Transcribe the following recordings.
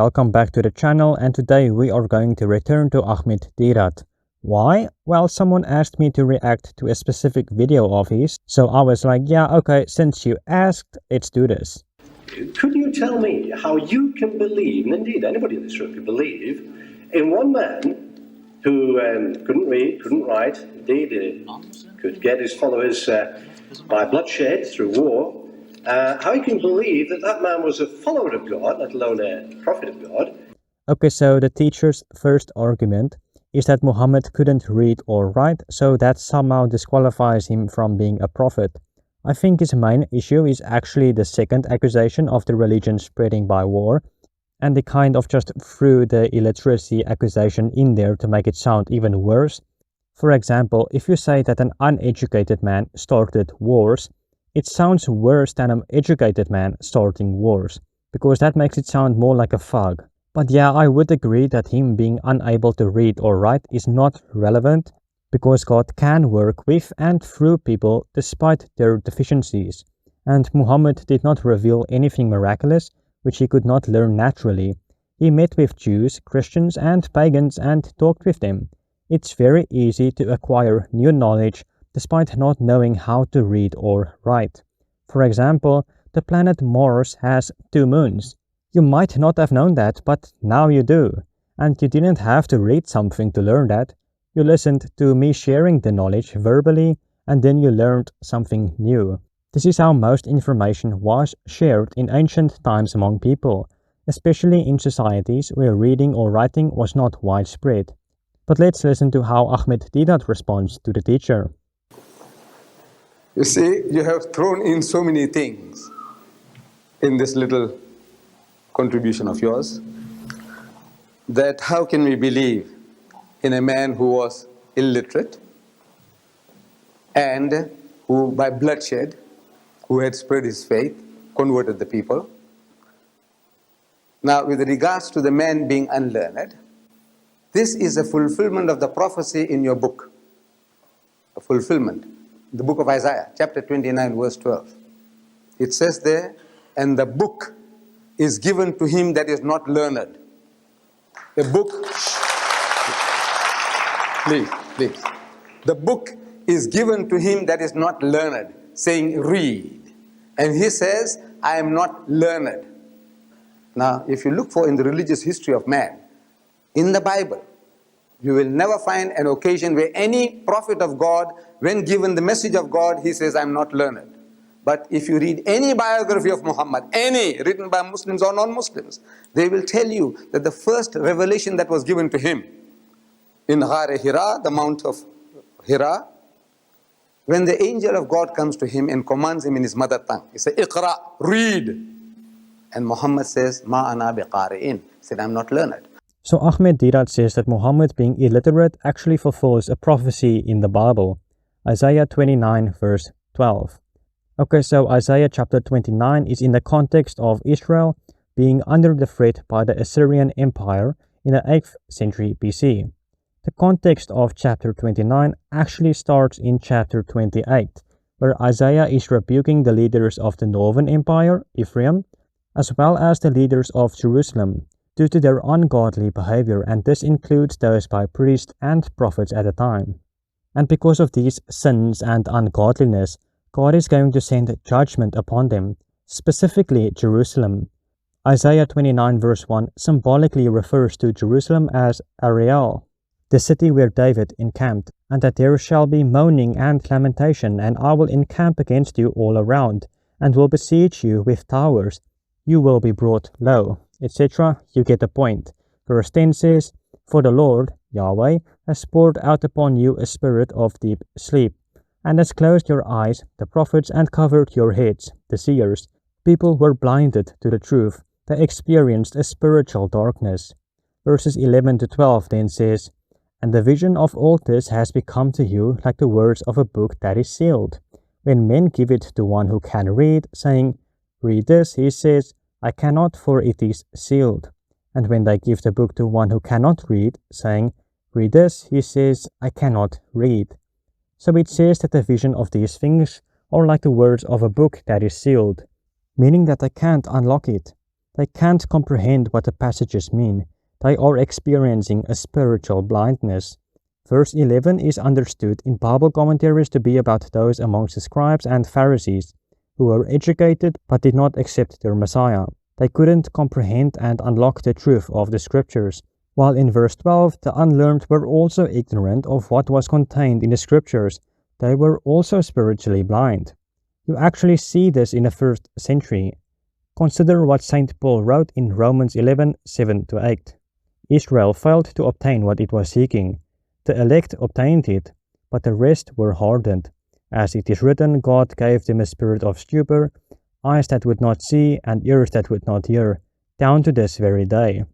Welcome back to the channel, and today we are going to return to Ahmed Deedat. Why? Well, someone asked me to react to a specific video of his, so I was like, yeah, okay, since you asked, let's do this. Could you tell me how you can believe, and indeed anybody in this room can believe, in one man who couldn't read, couldn't write, indeed could get his followers by bloodshed through war, how you can believe that that man was a follower of God, let alone a prophet of God? Okay, so the teacher's first argument is that Muhammad couldn't read or write, so that somehow disqualifies him from being a prophet. I think his main issue is actually the second accusation of the religion spreading by war, and they kind of just threw the illiteracy accusation in there to make it sound even worse. For example, if you say that an uneducated man started wars, it sounds worse than an educated man starting wars, because that makes it sound more like a thug. But yeah, I would agree that him being unable to read or write is not relevant, because God can work with and through people despite their deficiencies. And Muhammad did not reveal anything miraculous which he could not learn naturally. He met with Jews, Christians and pagans and talked with them. It's very easy to acquire new knowledge despite not knowing how to read or write. For example, the planet Mars has 2 moons. You might not have known that, but now you do. And you didn't have to read something to learn that. You listened to me sharing the knowledge verbally, and then you learned something new. This is how most information was shared in ancient times among people, especially in societies where reading or writing was not widespread. But let's listen to how Ahmed Deedat responds to the teacher. You see, you have thrown in so many things in this little contribution of yours, that how can we believe in a man who was illiterate and who by bloodshed, who had spread his faith, converted the people. Now, with regards to the man being unlearned, this is a fulfillment of the prophecy in your book, a fulfillment. The book of Isaiah, chapter 29, verse 12. It says there, and the book is given to him that is not learned. The book, please. The book is given to him that is not learned, saying, read. And he says, I am not learned. Now, if you look for in the religious history of man, in the Bible, you will never find an occasion where any prophet of God, when given the message of God, he says, I'm not learned. But if you read any biography of Muhammad, any written by Muslims or non-Muslims, they will tell you that the first revelation that was given to him in Ghar Hira, the Mount of Hira, when the angel of God comes to him and commands him in his mother tongue, he says, Iqra, read. And Muhammad says, Ma ana biqari'in. He said, I'm not learned. So Ahmed Deedat says that Muhammad being illiterate actually fulfills a prophecy in the Bible, Isaiah 29 verse 12. Okay, so Isaiah chapter 29 is in the context of Israel being under the threat by the Assyrian Empire in the 8th century BC. The context of chapter 29 actually starts in chapter 28, where Isaiah is rebuking the leaders of the northern empire, Ephraim, as well as the leaders of Jerusalem, due to their ungodly behavior, and this includes those by priests and prophets at the time. And because of these sins and ungodliness, God is going to send judgment upon them, specifically Jerusalem. Isaiah 29 verse 1 symbolically refers to Jerusalem as Ariel, the city where David encamped, and that there shall be moaning and lamentation, and I will encamp against you all around, and will besiege you with towers. You will be brought low, etc. You get the point. Verse 10 says, For the Lord, Yahweh, has poured out upon you a spirit of deep sleep, and has closed your eyes, the prophets, and covered your heads, the seers. People were blinded to the truth. They experienced a spiritual darkness. Verses 11 to 12 then says, And the vision of all this has become to you like the words of a book that is sealed. When men give it to one who can read, saying, Read this, he says, I cannot, for it is sealed. And when they give the book to one who cannot read, saying, Read this, he says, I cannot read. So it says that the vision of these things are like the words of a book that is sealed, meaning that they can't unlock it. They can't comprehend what the passages mean. They are experiencing a spiritual blindness. Verse 11 is understood in Bible commentaries to be about those amongst the scribes and Pharisees who were educated but did not accept their Messiah. They couldn't comprehend and unlock the truth of the scriptures. While in verse 12, the unlearned were also ignorant of what was contained in the scriptures. They were also spiritually blind. You actually see this in the first century. Consider what St. Paul wrote in Romans 11, 7-8. Israel failed to obtain what it was seeking. The elect obtained it, but the rest were hardened. As it is written, God gave them a spirit of stupor, eyes that would not see and ears that would not hear, down to this very day.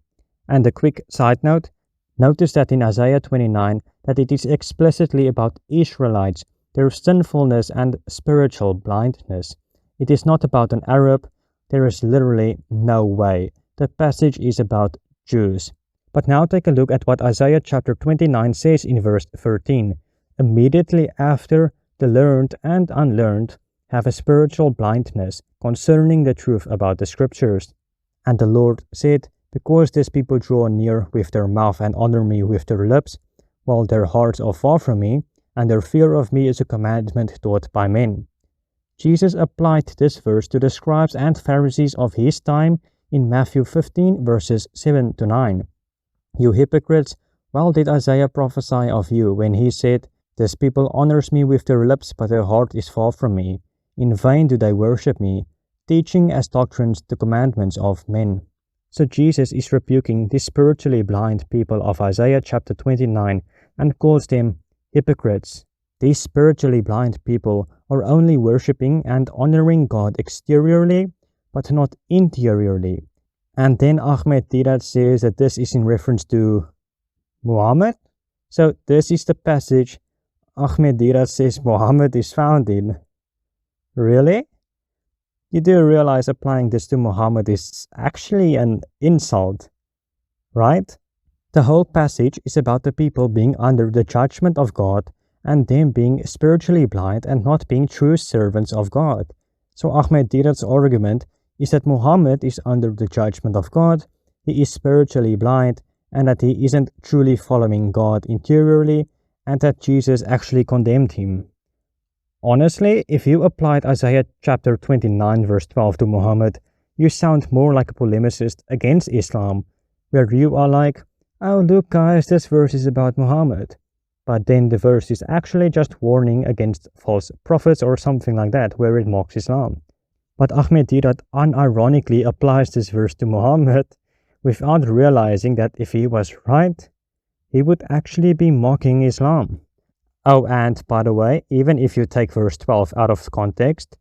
And a quick side note, notice that in Isaiah 29 that it is explicitly about Israelites, their sinfulness and spiritual blindness. It is not about an Arab. There is literally no way. The passage is about Jews. But now take a look at what Isaiah chapter 29 says in verse 13. Immediately after, the learned and unlearned have a spiritual blindness concerning the truth about the scriptures. And the Lord said, because these people draw near with their mouth and honor me with their lips, while their hearts are far from me, and their fear of me is a commandment taught by men. Jesus applied this verse to the scribes and Pharisees of his time in Matthew 15 verses 7-9. You hypocrites, well did Isaiah prophesy of you when he said, this people honors me with their lips, but their heart is far from me. In vain do they worship me, teaching as doctrines the commandments of men. So Jesus is rebuking the spiritually blind people of Isaiah chapter 29 and calls them hypocrites. These spiritually blind people are only worshipping and honoring God exteriorly, but not interiorly. And then Ahmed Deedat says that this is in reference to Muhammad. So this is the passage Ahmed Deedat says Muhammad is found in. Really? You do realize applying this to Muhammad is actually an insult, right? The whole passage is about the people being under the judgment of God and them being spiritually blind and not being true servants of God. So Ahmed Deedat's argument is that Muhammad is under the judgment of God, he is spiritually blind, and that he isn't truly following God interiorly, and that Jesus actually condemned him. Honestly, if you applied Isaiah chapter 29 verse 12 to Muhammad, you sound more like a polemicist against Islam, where you are like, oh look guys, this verse is about Muhammad. But then the verse is actually just warning against false prophets or something like that, where it mocks Islam. But Ahmed Deedat unironically applies this verse to Muhammad without realizing that if he was right, he would actually be mocking Islam. Oh, and by the way, even if you take verse 12 out of context,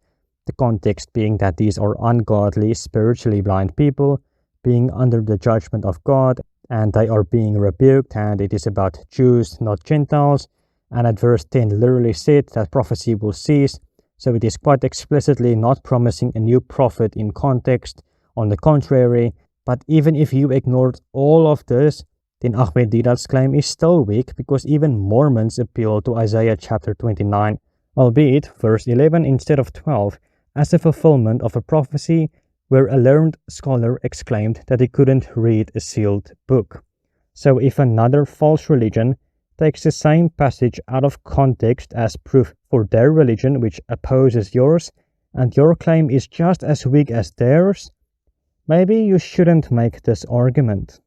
the context being that these are ungodly, spiritually blind people being under the judgment of God, and they are being rebuked, and it is about Jews, not Gentiles, and at verse 10 literally said that prophecy will cease, so it is quite explicitly not promising a new prophet in context. On the contrary, but even if you ignored all of this, then Ahmed Deedat's claim is still weak because even Mormons appeal to Isaiah chapter 29, albeit verse 11 instead of 12, as a fulfillment of a prophecy where a learned scholar exclaimed that he couldn't read a sealed book. So if another false religion takes the same passage out of context as proof for their religion which opposes yours, and your claim is just as weak as theirs, maybe you shouldn't make this argument.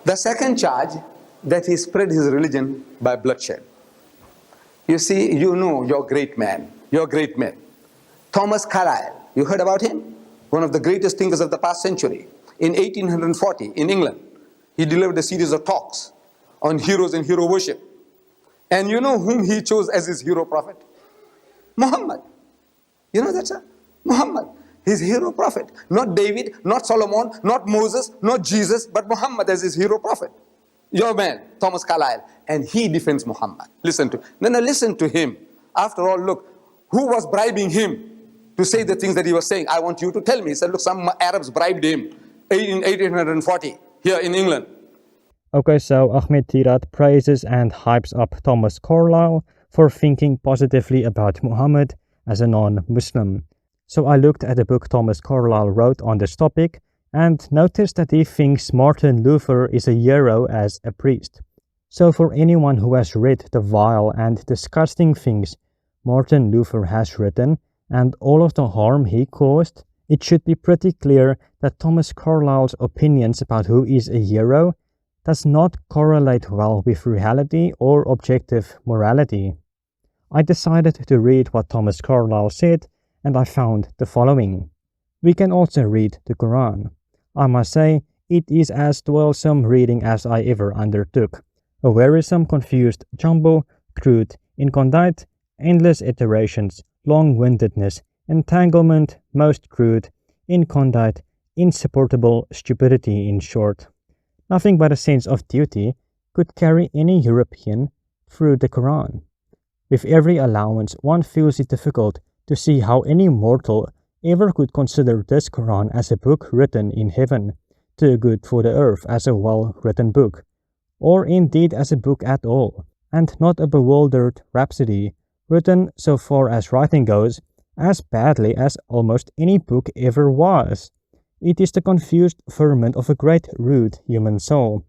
The second charge, that he spread his religion by bloodshed. You see, you know your great man, your great men. Thomas Carlyle, you heard about him? One of the greatest thinkers of the past century. In 1840, in England, he delivered a series of talks on heroes and hero worship. And you know whom he chose as his hero prophet? Muhammad. You know that, sir? Muhammad. His hero prophet. Not David, not Solomon, not Moses, not Jesus, but Muhammad as his hero prophet. Your man, Thomas Carlyle. And he defends Muhammad. Listen to him. After all, look, who was bribing him to say the things that he was saying? I want you to tell me. He said, look, some Arabs bribed him in 1840 here in England. Okay, so Ahmed Deedat praises and hypes up Thomas Carlyle for thinking positively about Muhammad as a non-Muslim. So I looked at the book Thomas Carlyle wrote on this topic, And notice that he thinks Martin Luther is a hero as a priest. So for anyone who has read the vile and disgusting things Martin Luther has written and all of the harm he caused, it should be pretty clear that Thomas Carlyle's opinions about who is a hero does not correlate well with reality or objective morality. I decided to read what Thomas Carlyle said, and I found the following. We can also read the Quran. I must say, it is as toilsome reading as I ever undertook. A wearisome, confused jumble, crude, incondite, endless iterations, long-windedness, entanglement, most crude, incondite, insupportable stupidity in short. Nothing but a sense of duty could carry any European through the Quran. With every allowance, one feels it difficult to see how any mortal ever could consider this Quran as a book written in heaven, too good for the earth as a well-written book, or indeed as a book at all, and not a bewildered rhapsody, written, so far as writing goes, as badly as almost any book ever was. It is the confused ferment of a great rude human soul,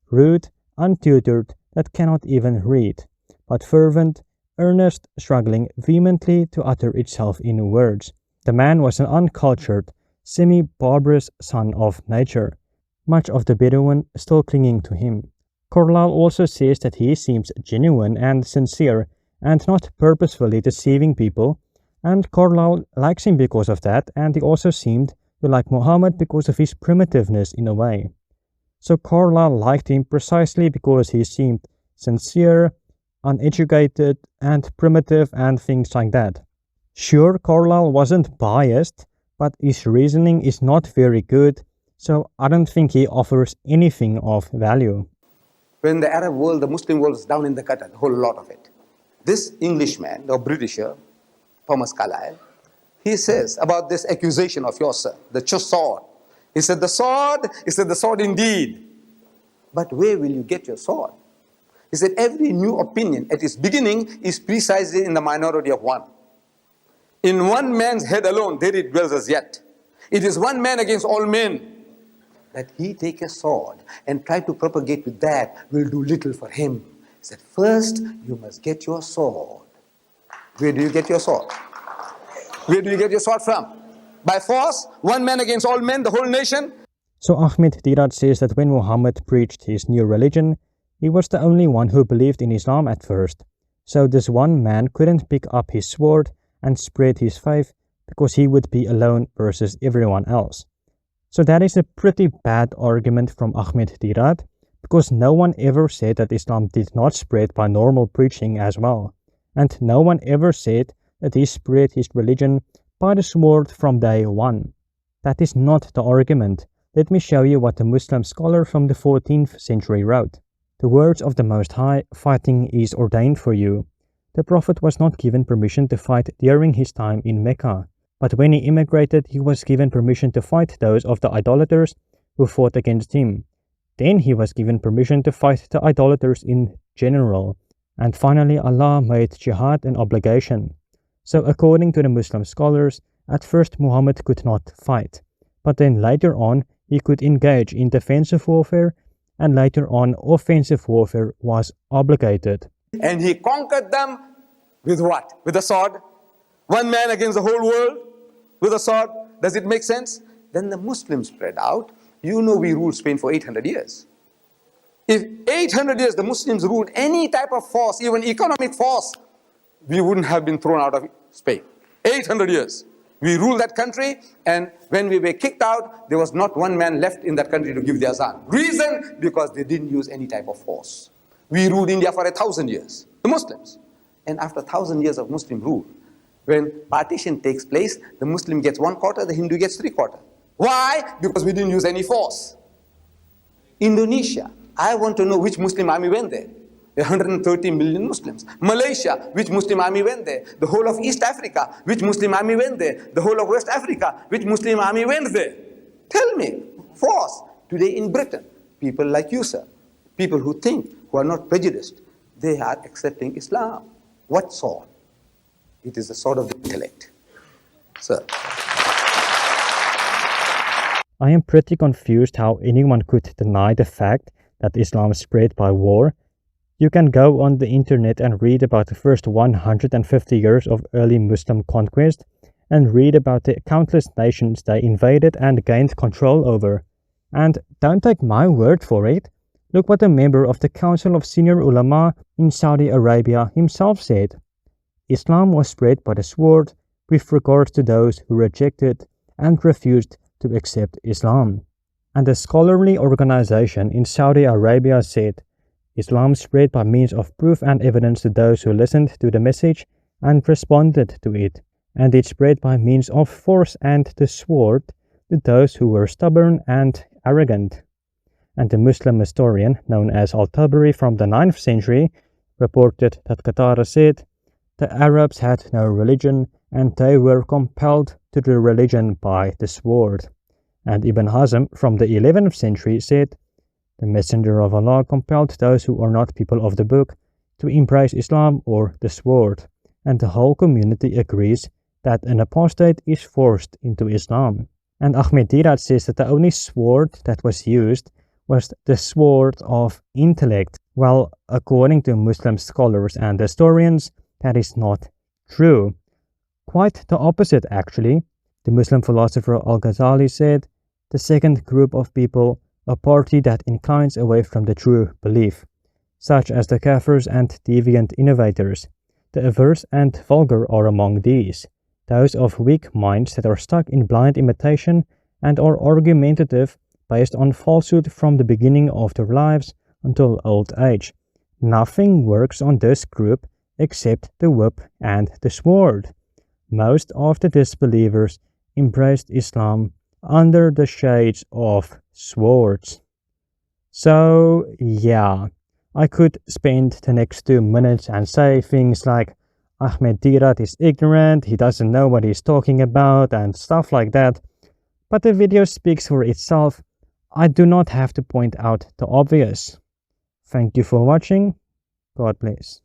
rude, untutored, that cannot even read, but fervent, earnest, struggling vehemently to utter itself in words. The man was an uncultured, semi-barbarous son of nature, much of the Bedouin still clinging to him. Carlyle also says that he seems genuine and sincere, and not purposefully deceiving people, and Carlyle likes him because of that, and he also seemed to like Muhammad because of his primitiveness in a way. So Carlyle liked him precisely because he seemed sincere, uneducated, and primitive, and things like that. Sure, Carlyle wasn't biased, but his reasoning is not very good, so I don't think he offers anything of value. When the Arab world, the Muslim world was down in the gutter, a whole lot of it. This Englishman, or Britisher, Thomas Carlyle, he says about this accusation of yours, sir, the sword. He said, the sword indeed. But where will you get your sword? He said, every new opinion at its beginning is precisely in the minority of one. In one man's head alone, there it dwells as yet. It is one man against all men. That he take a sword and try to propagate with that will do little for him. He said, first, you must get your sword. Where do you get your sword? Where do you get your sword from? By force? One man against all men, the whole nation? So Ahmed Deedat says that when Muhammad preached his new religion, he was the only one who believed in Islam at first. So this one man couldn't pick up his sword and spread his faith because he would be alone versus everyone else. So that is a pretty bad argument from Ahmed Deedat, because no one ever said that Islam did not spread by normal preaching as well. And no one ever said that he spread his religion by the sword from day one. That is not the argument. Let me show you what a Muslim scholar from the 14th century wrote. The words of the Most High, fighting is ordained for you. The Prophet was not given permission to fight during his time in Mecca, but when he immigrated, he was given permission to fight those of the idolaters who fought against him. Then he was given permission to fight the idolaters in general. And finally, Allah made jihad an obligation. So according to the Muslim scholars, at first Muhammad could not fight, but then later on he could engage in defensive warfare, and later on offensive warfare was obligated. And he conquered them with what? With a sword? One man against the whole world with a sword? Does it make sense? Then the Muslims spread out. You know we ruled Spain for 800 years. If 800 years the Muslims ruled any type of force, even economic force, we wouldn't have been thrown out of Spain. 800 years. We ruled that country, and when we were kicked out, there was not one man left in that country to give the azan. Reason? Because they didn't use any type of force. We ruled India for 1,000 years, the Muslims. And after 1,000 years of Muslim rule, when partition takes place, the Muslim gets 1/4, the Hindu gets 3/4. Why? Because we didn't use any force. Indonesia, I want to know which Muslim army went there. 130 million Muslims. Malaysia, which Muslim army went there? The whole of East Africa, which Muslim army went there? The whole of West Africa, which Muslim army went there? Tell me, force. Today in Britain, people like you, sir, people who think, who are not prejudiced, they are accepting Islam. What sword? It is the sword of the intellect, sir. I am pretty confused how anyone could deny the fact that Islam spread by war. You can go on the internet and read about the first 150 years of early Muslim conquest and read about the countless nations they invaded and gained control over. And don't take my word for it. Look what a member of the Council of Senior Ulama in Saudi Arabia himself said. Islam was spread by the sword with regard to those who rejected and refused to accept Islam. And a scholarly organization in Saudi Arabia said, Islam spread by means of proof and evidence to those who listened to the message and responded to it, and it spread by means of force and the sword to those who were stubborn and arrogant. And the Muslim historian known as Al-Tabari from the 9th century reported that Qatar said, the Arabs had no religion and they were compelled to the religion by the sword. And Ibn Hazm from the 11th century said, the Messenger of Allah compelled those who are not people of the book to embrace Islam or the sword, and the whole community agrees that an apostate is forced into Islam. And Ahmed Deedat says that the only sword that was used was the sword of intellect. Well, according to Muslim scholars and historians, that is not true. Quite the opposite, actually. The Muslim philosopher Al-Ghazali said, the second group of people, a party that inclines away from the true belief, such as the kafirs and deviant innovators. The averse and vulgar are among these, those of weak minds that are stuck in blind imitation and are argumentative based on falsehood from the beginning of their lives until old age. Nothing works on this group except the whip and the sword. Most of the disbelievers embraced Islam under the shades of swords. So, yeah, I could spend the next 2 minutes and say things like Ahmed Deedat is ignorant, he doesn't know what he's talking about, and stuff like that. But the video speaks for itself. I do not have to point out the obvious. Thank you for watching. God bless.